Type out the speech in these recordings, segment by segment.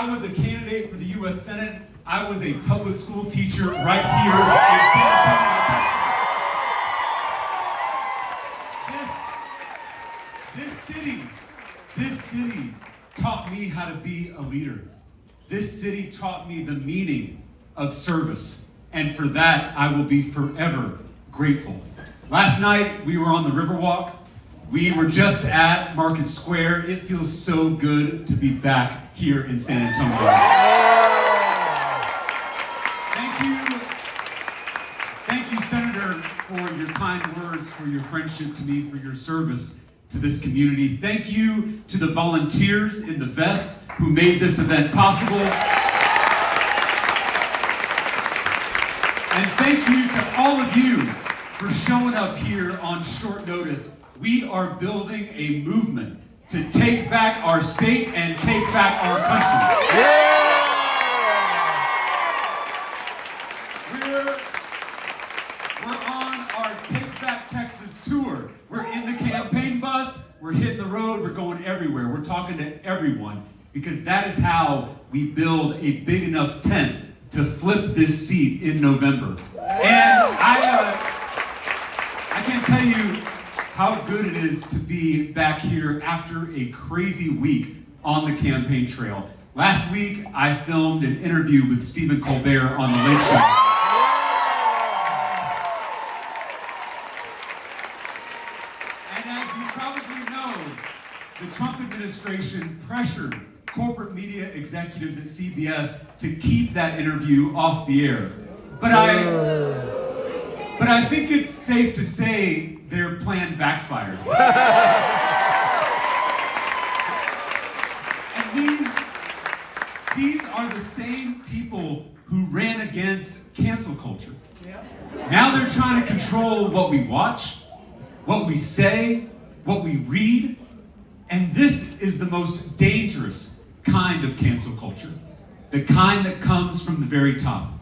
I was a candidate for the U.S. Senate, I was a public school teacher right here in San Antonio, Texas. This city taught me how to be a leader. This city taught me the meaning of service, and for that I will be forever grateful. Last night we were on the Riverwalk. We were just at Market Square. It feels so good to be back here in San Antonio. Thank you, Senator, for your kind words, for your friendship to me, for your service to this community. Thank you to the volunteers in the vests who made this event possible. And thank you to all of you for showing up here on short notice. We are building a movement to take back our state and take back our country. We're on our Take Back Texas tour. We're in the campaign bus, we're hitting the road, we're going everywhere. We're talking to everyone because that is how we build a big enough tent to flip this seat in November. And I can't tell you how good it is to be back here after a crazy week on the campaign trail. Last week, I filmed an interview with Stephen Colbert on The Late Show. And as you probably know, the Trump administration pressured corporate media executives at CBS to keep that interview off the air. But I think it's safe to say their plan backfired. And these are the same people who ran against cancel culture. Now they're trying to control what we watch, what we say, what we read, and this is the most dangerous kind of cancel culture, the kind that comes from the very top.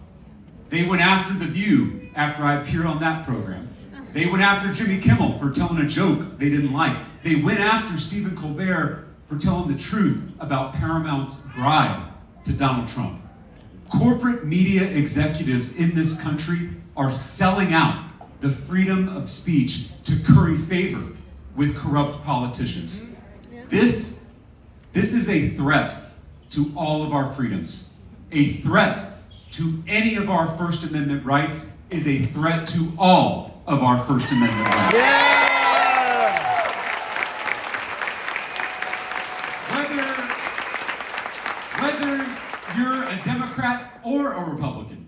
They went after The View after I appeared on that program. They went after Jimmy Kimmel for telling a joke they didn't like. They went after Stephen Colbert for telling the truth about Paramount's bribe to Donald Trump. Corporate media executives in this country are selling out the freedom of speech to curry favor with corrupt politicians. This is a threat to all of our freedoms. A threat to any of our First Amendment rights is a threat to all of our First Amendment rights. Whether you're a Democrat or a Republican,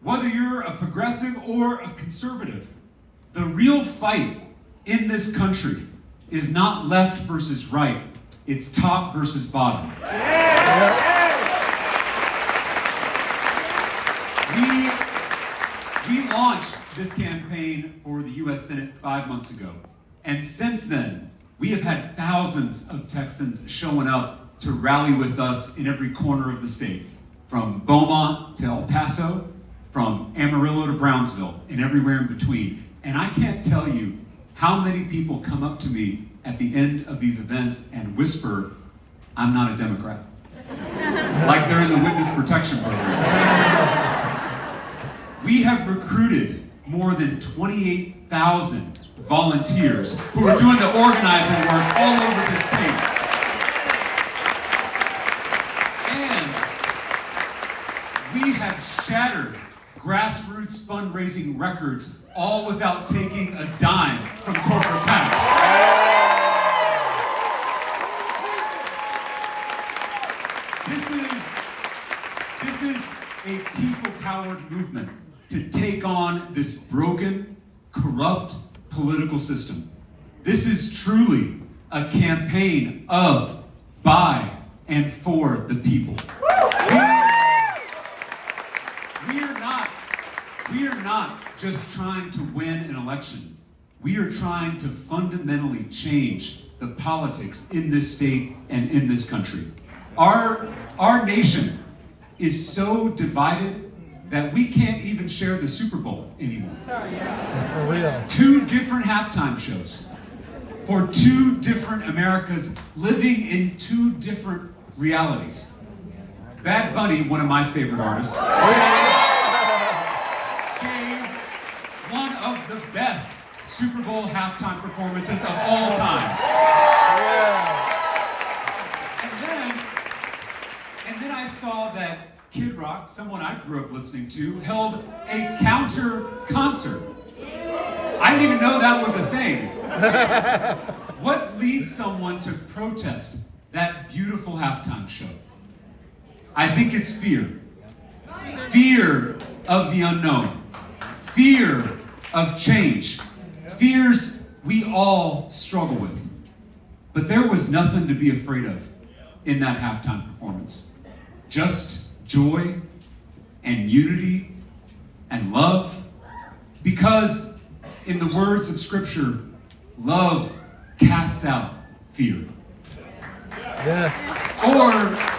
whether you're a progressive or a conservative, the real fight in this country is not left versus right, it's top versus bottom. We launched this campaign for the U.S. Senate 5 months ago. And since then, we have had thousands of Texans showing up to rally with us in every corner of the state, from Beaumont to El Paso, from Amarillo to Brownsville, and everywhere in between. And I can't tell you how many people come up to me at the end of these events and whisper, "I'm not a Democrat." Like they're in the witness protection program. We have recruited more than 28,000 volunteers who are doing the organizing work all over the state. And we have shattered grassroots fundraising records, all without taking a dime from corporate PACs. This is a people-powered movement to take on this broken, corrupt political system. This is truly a campaign of, by, and for the people. We are not just trying to win an election. We are trying to fundamentally change the politics in this state and in this country. Our nation is so divided that we can't even share the Super Bowl anymore. For real. 2 different halftime shows for 2 different Americas living in 2 different realities. Bad Bunny, one of my favorite artists, gave one of the best Super Bowl halftime performances of all time. And then I saw that Kid Rock, someone I grew up listening to, held a counter concert. I didn't even know that was a thing. What leads someone to protest that beautiful halftime show? I think it's fear. Fear of the unknown. Fear of change. Fears we all struggle with. But there was nothing to be afraid of in that halftime performance. Just joy and unity and love. Because in the words of Scripture, love casts out fear. Yeah. Or,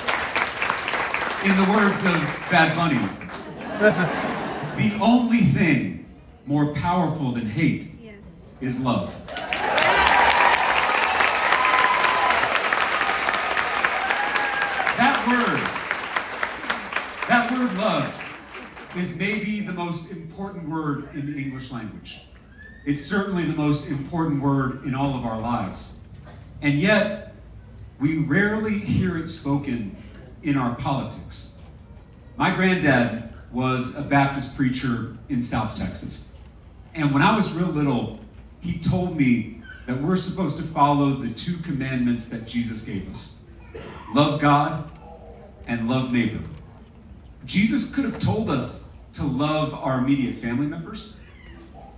in the words of Bad Bunny, the only thing more powerful than hate is love. That word love is maybe the most important word in the English language. It's certainly the most important word in all of our lives. And yet, we rarely hear it spoken in our politics. My granddad was a Baptist preacher in South Texas. And when I was real little, he told me that we're supposed to follow the 2 commandments that Jesus gave us. Love God and love neighbor. Jesus could have told us to love our immediate family members.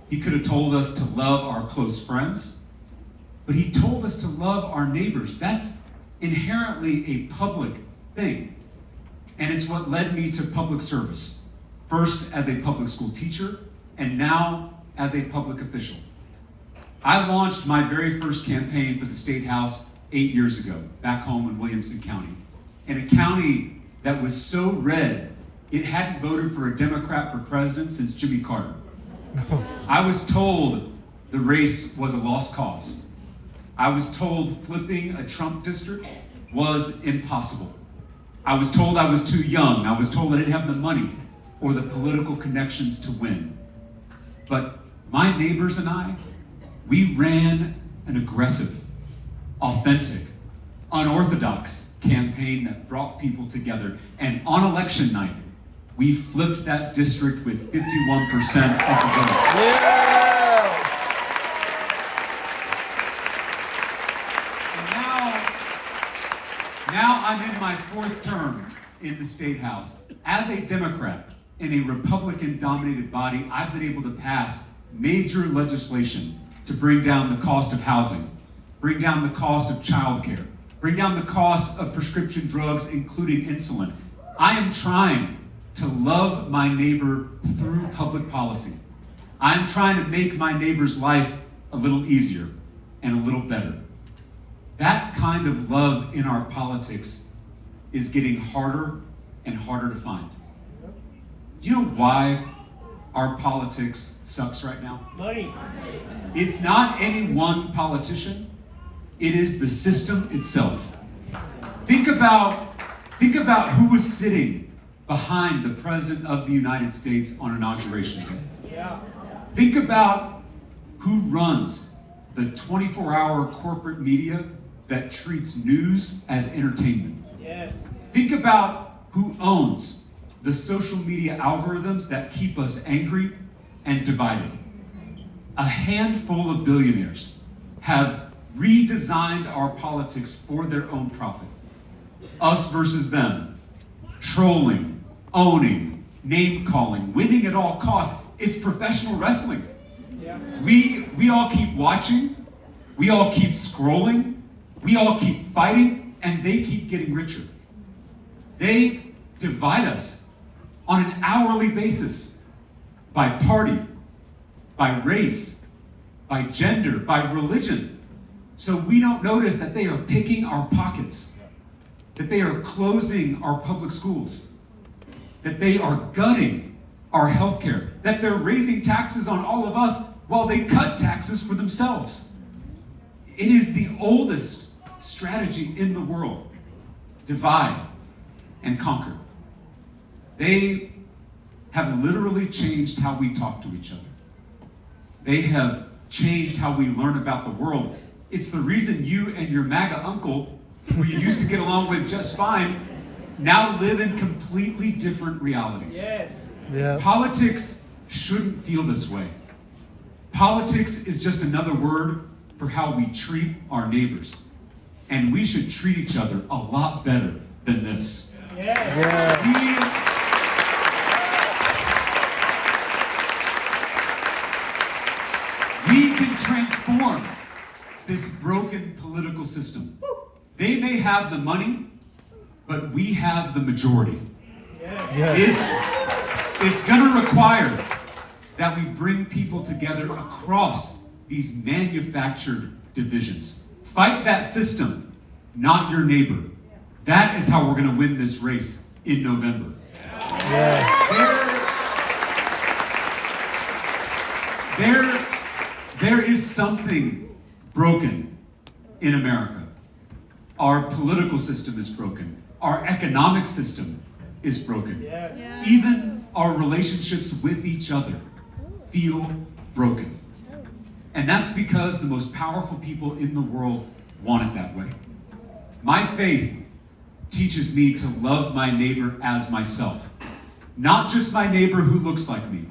He could have told us to love our close friends. But he told us to love our neighbors. That's inherently a public thing. And it's what led me to public service. First as a public school teacher, and now as a public official. I launched my very first campaign for the State House 8 years ago, back home in Williamson County. In a county that was so red, it hadn't voted for a Democrat for president since Jimmy Carter. I was told the race was a lost cause. I was told flipping a Trump district was impossible. I was told I was too young. I was told I didn't have the money or the political connections to win. But my neighbors and I, we ran an aggressive, authentic, unorthodox campaign that brought people together. And on election night, we flipped that district with 51% of the vote. Yeah. And now I'm in my 4th term in the State House. As a Democrat in a Republican-dominated body, I've been able to pass major legislation to bring down the cost of housing, bring down the cost of childcare, bring down the cost of prescription drugs, including insulin. I am trying to love my neighbor through public policy. I'm trying to make my neighbor's life a little easier and a little better. That kind of love in our politics is getting harder and harder to find. Do you know why our politics sucks right now? Money. It's not any one politician. It is the system itself. Think about who was sitting behind the President of the United States on Inauguration Day. Yeah. Think about who runs the 24-hour corporate media that treats news as entertainment. Yes. Think about who owns the social media algorithms that keep us angry and divided. A handful of billionaires have redesigned our politics for their own profit. Us versus them. Trolling, owning, name-calling, winning at all costs. It's professional wrestling. Yeah. We all keep watching. We all keep scrolling. We all keep fighting, and they keep getting richer. They divide us on an hourly basis by party, by race, by gender, by religion. So we don't notice that they are picking our pockets, that they are closing our public schools, that they are gutting our healthcare, that they're raising taxes on all of us while they cut taxes for themselves. It is the oldest strategy in the world. Divide and conquer. They have literally changed how we talk to each other. They have changed how we learn about the world. It's the reason you and your MAGA uncle, who you used to get along with just fine, now live in completely different realities. Yes. Yeah. Politics shouldn't feel this way. Politics is just another word for how we treat our neighbors. And we should treat each other a lot better than this. Yes. Yeah. We can transform this broken political system. They may have the money, but we have the majority. Yes. It's going to require that we bring people together across these manufactured divisions. Fight that system, not your neighbor. That is how we're going to win this race in November. Yeah. There is something broken in America. Our political system is broken. Our economic system is broken. Yes. Even our relationships with each other feel broken. And that's because the most powerful people in the world want it that way. My faith teaches me to love my neighbor as myself. Not just my neighbor who looks like me.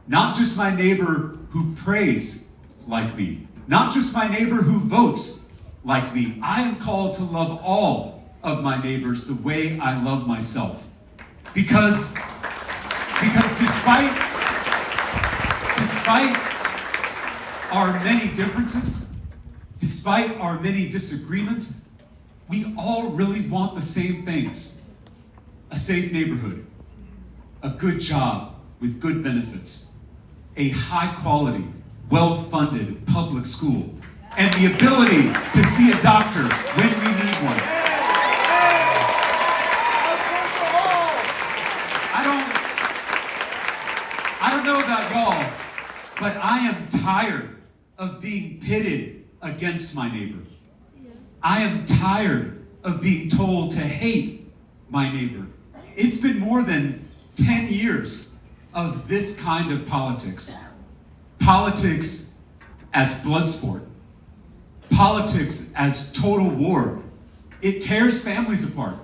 Not just my neighbor who prays like me. Not just my neighbor who votes like me. I am called to love all of my neighbors the way I love myself. Because despite our many differences, despite our many disagreements, we all really want the same things. A safe neighborhood, a good job with good benefits, a high-quality, well-funded public school, and the ability to see a doctor when we need one. I don't know about y'all, but I am tired of being pitted against my neighbor. I am tired of being told to hate my neighbor. It's been more than 10 years of this kind of politics. Politics as blood sport. Politics as total war. It tears families apart.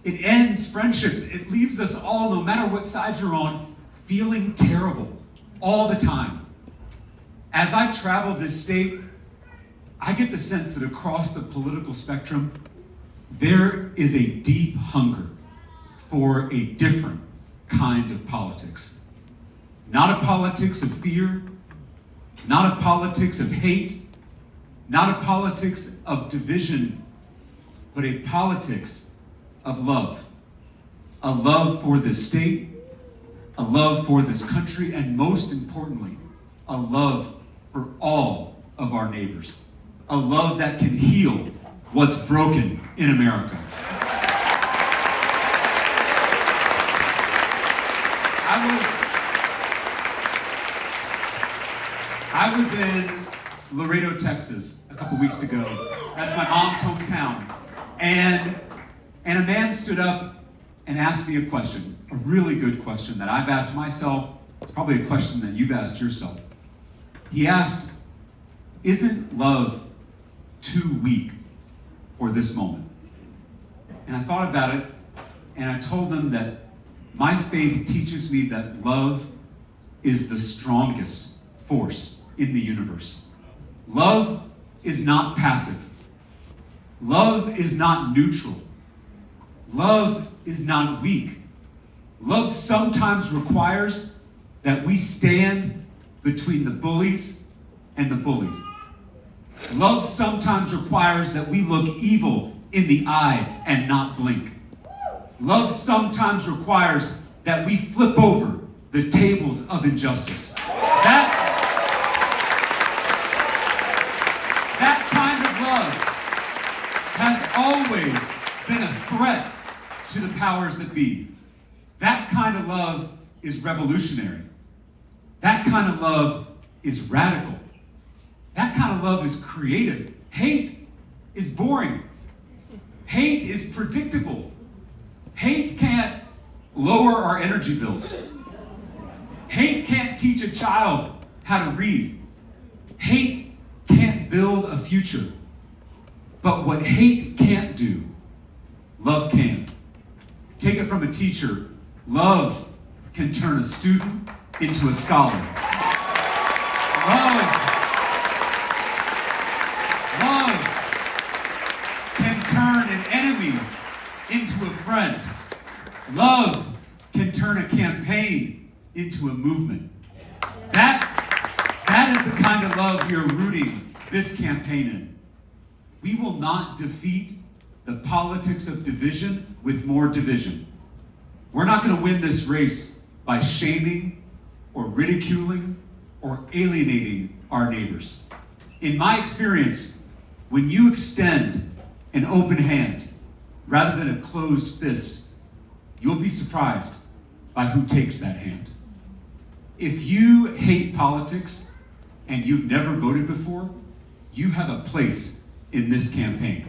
It ends friendships. It leaves us all, no matter what side you're on, feeling terrible all the time. As I travel this state, I get the sense that across the political spectrum, there is a deep hunger for a different kind of politics. Not a politics of fear, not a politics of hate, not a politics of division, but a politics of love. A love for this state, a love for this country, and most importantly, a love for all of our neighbors. A love that can heal what's broken in America. I was in Laredo, Texas a couple weeks ago. That's my mom's hometown. And a man stood up and asked me a question, a really good question that I've asked myself. It's probably a question that you've asked yourself. He asked, isn't love too weak for this moment? And I thought about it, and I told him that my faith teaches me that love is the strongest force in the universe. Love is not passive. Love is not neutral. Love is not weak. Love sometimes requires that we stand between the bullies and the bullied. Love sometimes requires that we look evil in the eye and not blink. Love sometimes requires that we flip over the tables of injustice. That kind of love has always been a threat to the powers that be. That kind of love is revolutionary. That kind of love is radical. That kind of love is creative. Hate is boring. Hate is predictable. Hate can't lower our energy bills. Hate can't teach a child how to read. Hate can't build a future. But what hate can't do, love can. Take it from a teacher. Love can turn a student into a scholar. Love can turn an enemy into a friend. Love can turn a campaign into a movement. That is the kind of love we are rooting this campaign in. We will not defeat the politics of division with more division. We're not going to win this race by shaming or ridiculing or alienating our neighbors. In my experience, when you extend an open hand rather than a closed fist, you'll be surprised by who takes that hand. If you hate politics and you've never voted before, you have a place in this campaign.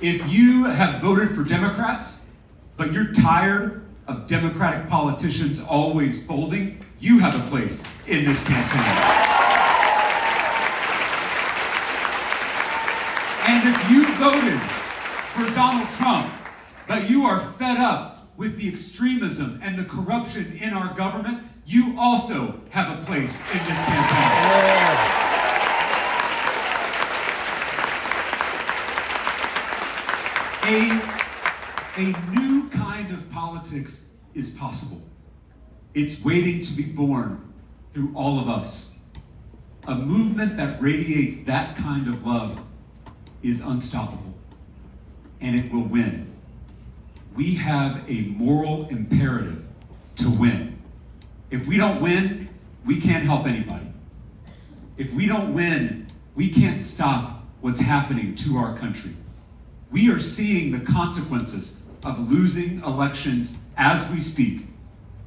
If you have voted for Democrats, but you're tired of Democratic politicians always folding, you have a place in this campaign. And if you voted for Donald Trump, but you are fed up with the extremism and the corruption in our government, you also have a place in this campaign. A new kind of politics is possible. It's waiting to be born through all of us. A movement that radiates that kind of love is unstoppable, and it will win. We have a moral imperative to win. If we don't win, we can't help anybody. If we don't win, we can't stop what's happening to our country. We are seeing the consequences of losing elections as we speak,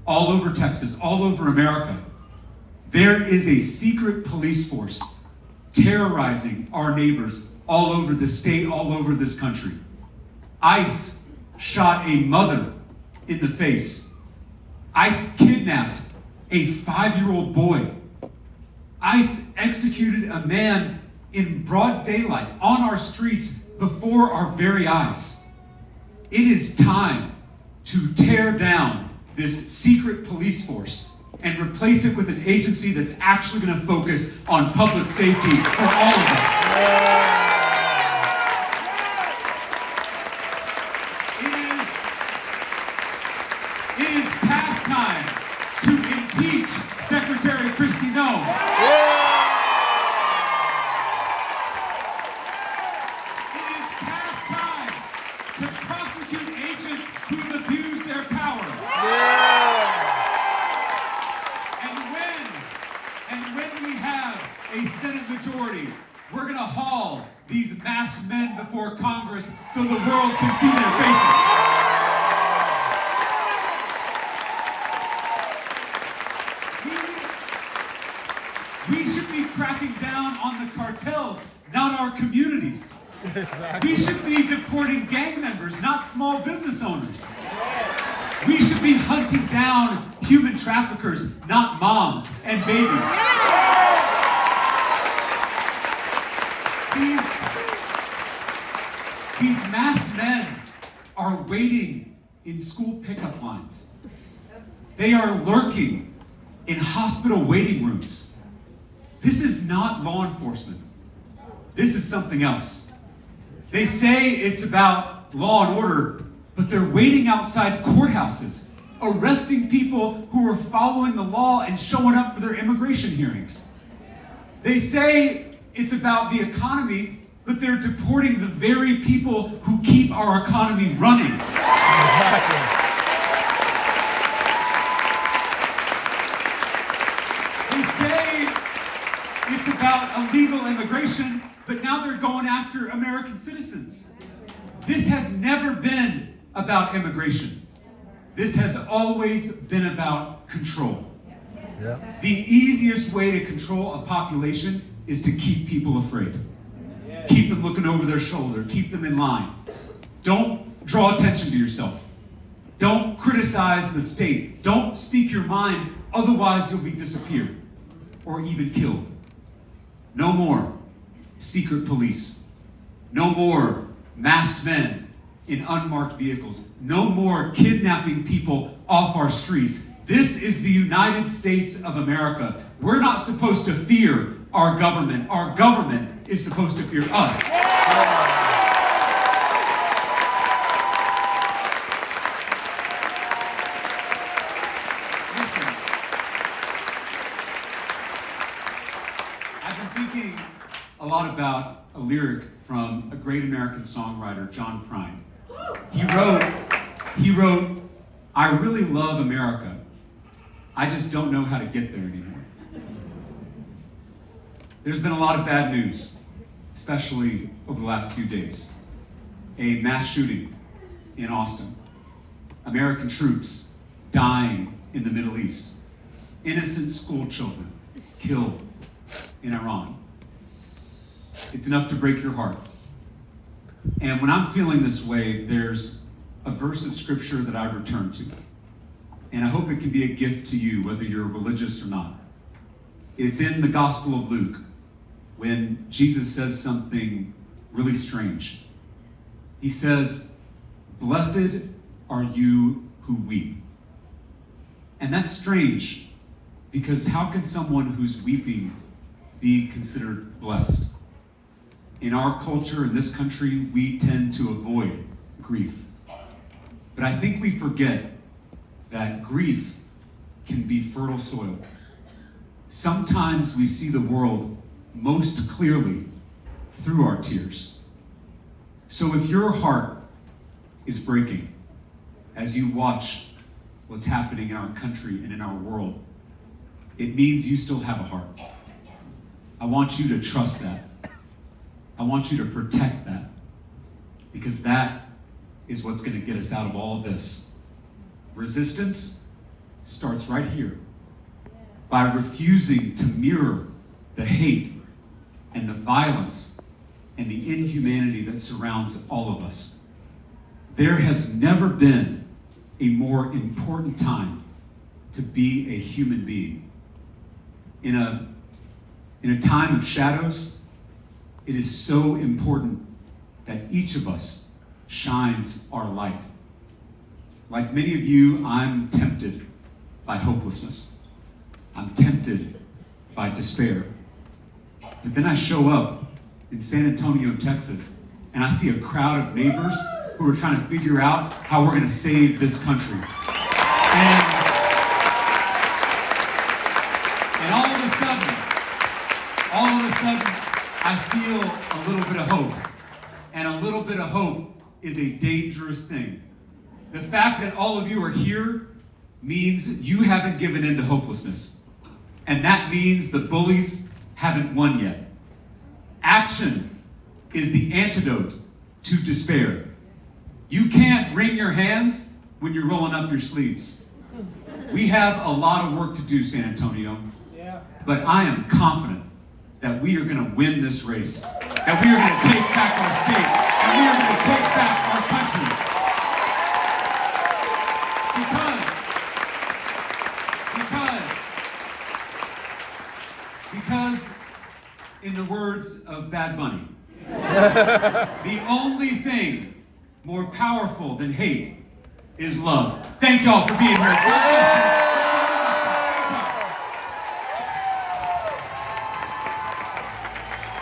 all over Texas, all over America. There is a secret police force terrorizing our neighbors all over the state, all over this country. ICE shot a mother in the face. ICE kidnapped a 5-year-old boy. ICE executed a man in broad daylight on our streets before our very eyes. It is time to tear down this secret police force and replace it with an agency that's actually going to focus on public safety for all of us. It is past time to impeach Secretary Kristi Noem. To prosecute agents who've abused their power. And when we have a Senate majority, we're going to haul these masked men before Congress so the world can see their faces. We should be cracking down on the cartels, not our communities. Exactly. We should be deporting gang members, not small business owners. We should be hunting down human traffickers, not moms and babies. These masked men are waiting in school pickup lines. They are lurking in hospital waiting rooms. This is not law enforcement. This is something else. They say it's about law and order, but they're waiting outside courthouses, arresting people who are following the law and showing up for their immigration hearings. They say it's about the economy, but they're deporting the very people who keep our economy running. They say it's about illegal immigration, but now they're going after American citizens. This has never been about immigration. This has always been about control. Yeah. The easiest way to control a population is to keep people afraid. Keep them looking over their shoulder. Keep them in line. Don't draw attention to yourself. Don't criticize the state. Don't speak your mind, otherwise you'll be disappeared or even killed. No more secret police. No more masked men in unmarked vehicles. No more kidnapping people off our streets. This is the United States of America. We're not supposed to fear our government. Our government is supposed to fear us. Listen, I've been thinking a lot about a lyric from a great American songwriter, John Prine. He wrote, "I really love America. I just don't know how to get there anymore." There's been a lot of bad news, especially over the last few days. A mass shooting in Austin. American troops dying in the Middle East. Innocent school children killed in Iran. It's enough to break your heart. And when I'm feeling this way, there's a verse of scripture that I return to. And I hope it can be a gift to you, whether you're religious or not. It's in the Gospel of Luke, when Jesus says something really strange. He says, "Blessed are you who weep." And that's strange, because how can someone who's weeping be considered blessed? In our culture, in this country, we tend to avoid grief. But I think we forget that grief can be fertile soil. Sometimes we see the world most clearly through our tears. So if your heart is breaking as you watch what's happening in our country and in our world, it means you still have a heart. I want you to trust that. I want you to protect that, because that is what's going to get us out of all of this. Resistance starts right here, by refusing to mirror the hate and the violence and the inhumanity that surrounds all of us. There has never been a more important time to be a human being. In a time of shadows, it is so important that each of us shines our light. Like many of you, I'm tempted by hopelessness. I'm tempted by despair. But then I show up in San Antonio, Texas, and I see a crowd of neighbors who are trying to figure out how we're going to save this country. And all of a sudden, I feel a little bit of hope. And a little bit of hope is a dangerous thing. The fact that all of you are here means you haven't given in to hopelessness. And that means the bullies haven't won yet. Action is the antidote to despair. You can't wring your hands when you're rolling up your sleeves. We have a lot of work to do, San Antonio. But I am confident that we are going to win this race. That we are going to take back our state. And we are going to take back our country. Because, in the words of Bad Bunny, the only thing more powerful than hate is love. Thank y'all for being here.